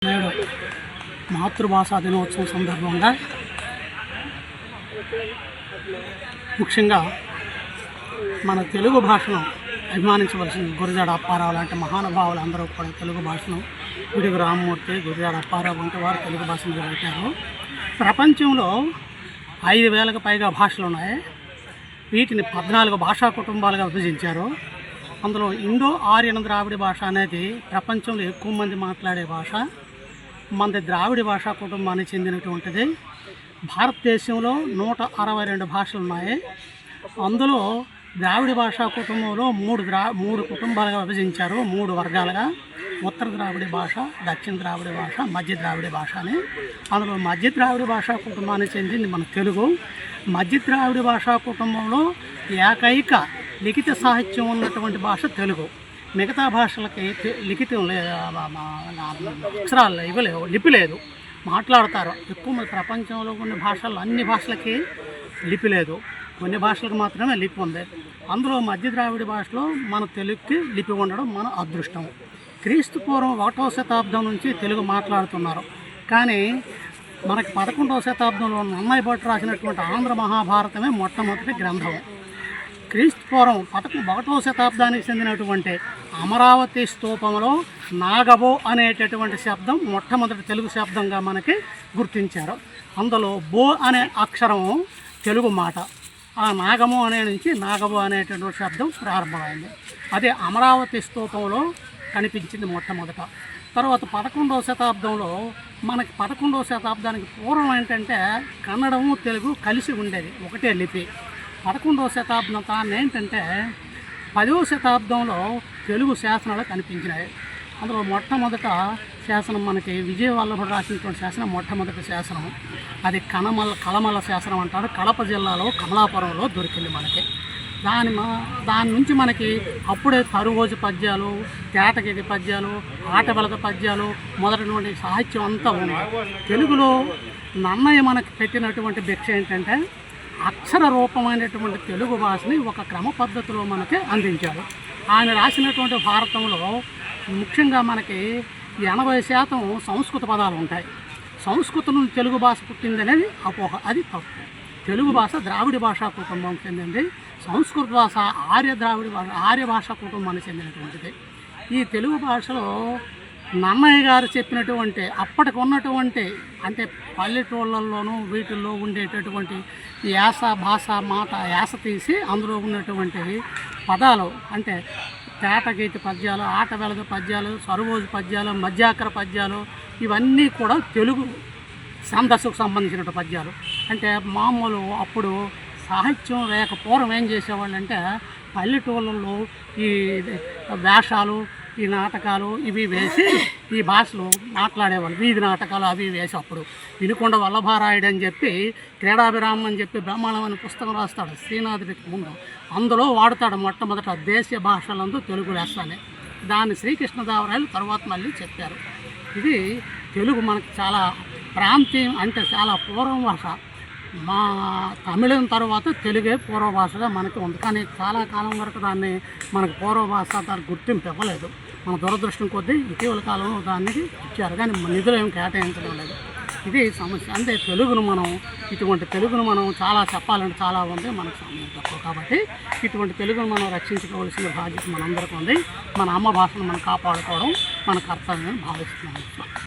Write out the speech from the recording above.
నేడు మాతృభాషా దినోత్సవం సందర్భంగా ముఖ్యంగా మన తెలుగు భాషను అభిమానించవలసిన గురజాడ అప్పారావు లాంటి మహానుభావులు అందరూ కూడా తెలుగు భాషను పిడుగు రామ్మూర్తి, గురజాడ అప్పారావు వంటి వారు తెలుగు భాషను పెట్టారు. ప్రపంచంలో 5,000కు పైగా భాషలు ఉన్నాయి. వీటిని 14 భాషా కుటుంబాలుగా విభజించారు. అందులో ఇండో ఆర్యన్ ద్రావిడ భాష అనేది ప్రపంచంలో ఎక్కువ మంది మాట్లాడే భాష. మనది ద్రావిడ భాషా కుటుంబానికి చెందినటువంటిది. భారతదేశంలో 162 భాషలు ఉన్నాయి. అందులో ద్రావిడ భాషా కుటుంబంలో మూడు కుటుంబాలుగా విభజించారు, 3 వర్గాలుగా. ఉత్తర ద్రావిడ భాష, దక్షిణ ద్రావిడ భాష, మధ్య ద్రావిడ భాష అని. అందులో మధ్య ద్రావిడ భాషా కుటుంబానికి చెందింది మన తెలుగు. మధ్య ద్రావిడ భాషా కుటుంబంలో ఏకైక లిఖిత సాహిత్యం ఉన్నటువంటి భాష తెలుగు. మిగతా భాషలకి లిఖితం అక్షరాలు ఇవ్వలేవు, లిపి లేదు. మాట్లాడతారు ఎక్కువ మంది. ప్రపంచంలో కొన్ని భాషల్లో అన్ని భాషలకి లిపి లేదు, కొన్ని భాషలకు మాత్రమే లిపి ఉంది. అందులో మధ్య ద్రావిడ భాషలో మన తెలుగుకి లిపి ఉండడం మన అదృష్టం. క్రీస్తు పూర్వం 1వ శతాబ్దం నుంచి తెలుగు మాట్లాడుతున్నారు. కానీ మనకి 11వ శతాబ్దంలో నన్నయ్య భట్టు రాసినటువంటి ఆంధ్ర మహాభారతమే మొట్టమొదటి గ్రంథం. క్రీస్తు పూర్వం 1వ శతాబ్దానికి చెందినటువంటి అమరావతి స్తూపంలో నాగబో అనేటటువంటి శబ్దం మొట్టమొదటి తెలుగు శబ్దంగా మనకి గుర్తించారు. అందులో బో అనే అక్షరం తెలుగు మాట. ఆ నాగము అనే నుంచి నాగబో అనేటటువంటి శబ్దం ప్రారంభమైంది. అదే అమరావతి స్తూపంలో కనిపించింది మొట్టమొదట. తర్వాత 11వ శతాబ్దంలో మనకి 11వ శతాబ్దానికి పూర్వం ఏంటంటే కన్నడము తెలుగు కలిసి ఉండేది, ఒకటే లిపి. 11వ శతాబ్దం తాను ఏంటంటే 10వ శతాబ్దంలో తెలుగు శాసనాలు కనిపించినాయి. అందులో మొట్టమొదట శాసనం మనకి విజయవల్లభుడు రాసినటువంటి శాసనం మొట్టమొదటి శాసనం. అది కలమల్ల శాసనం అంటారు. కడప జిల్లాలో కమలాపురంలో దొరికింది మనకి. దాని నుంచి మనకి అప్పుడే తరువోజు పద్యాలు, తేటగిరి పద్యాలు, ఆటవెలక పద్యాలు మొదలైనటువంటి సాహిత్యం అంతా ఉంది. తెలుగులో నన్నయ్య మనకి పెట్టినటువంటి భిక్ష ఏంటంటే అక్షర రూపమైనటువంటి తెలుగు భాషని ఒక క్రమ పద్ధతిలో మనకి అందించారు. ఆయన రాసినటువంటి భారతంలో ముఖ్యంగా మనకి 80% సంస్కృత పదాలు ఉంటాయి. సంస్కృతం నుంచి తెలుగు భాష పుట్టిందనేది అపోహ, అది తప్పు. తెలుగు భాష ద్రావిడ భాషా కుటుంబం చెందింది. సంస్కృత భాష ఆర్య భాషా కుటుంబానికి చెందినటువంటిది. ఈ తెలుగు భాషలో నన్నయ్య గారు చెప్పినటువంటి అప్పటికి ఉన్నటువంటి అంటే పల్లెటూళ్ళల్లోనూ వీటిల్లో ఉండేటటువంటి యాస భాష మాట యాస తీసి అందులో ఉన్నటువంటి పదాలు అంటే తేటగీతి పద్యాలు, ఆటవెలగ పద్యాలు, సరువోజు పద్యాలు, మధ్యాకర పద్యాలు ఇవన్నీ కూడా తెలుగు ఛందస్సుకు సంబంధించిన పద్యాలు. అంటే మామూలు అప్పుడు సాహిత్యం లేకపోవడం ఏం చేసేవాళ్ళు అంటే పల్లెటూళ్ళల్లో ఈ వేషాలు, ఈ నాటకాలు ఇవి వేసి ఈ భాషలో మాట్లాడేవాళ్ళు. వీధి నాటకాలు అవి వేసి అప్పుడు వినుకొండ వల్లభారాయుడు అని చెప్పి క్రీడాభిరామం అని చెప్పి బ్రహ్మాండం అనే పుస్తకం రాస్తాడు శ్రీనాథుడికి ముందు. అందులో వాడుతాడు మొట్టమొదట దేశీయ భాషలందు తెలుగు లెస్స అని. దాన్ని శ్రీకృష్ణదేవరాయలు తర్వాత మళ్ళీ చెప్పారు. ఇది తెలుగు మనకు చాలా ప్రాంతీయం అంటే చాలా పూర్వం భాష. మా తమిళం తర్వాత తెలుగే పూర్వ భాషగా మనకి ఉంది. కానీ చాలా కాలం వరకు దాన్ని మనకు పూర్వ భాష దానికి గుర్తింపు ఇవ్వలేదు. మన దురదృష్టం కొద్దీ ఇటీవల కాలంలో దానికి ఇచ్చారు, కానీ నిధులు ఏమి కేటాయించడం లేదు. ఇది సమస్య. అంటే ఇటువంటి తెలుగును మనం చాలా చెప్పాలంటే చాలా ఉంది, మనకు సమయం తక్కువ. కాబట్టి ఇటువంటి తెలుగును మనం రక్షించుకోవాల్సిన బాధ్యత మనందరికీ ఉంది. మన అమ్మ భాషను మనం కాపాడుకోవడం మన కర్తవ్యం భావిస్తున్నాం.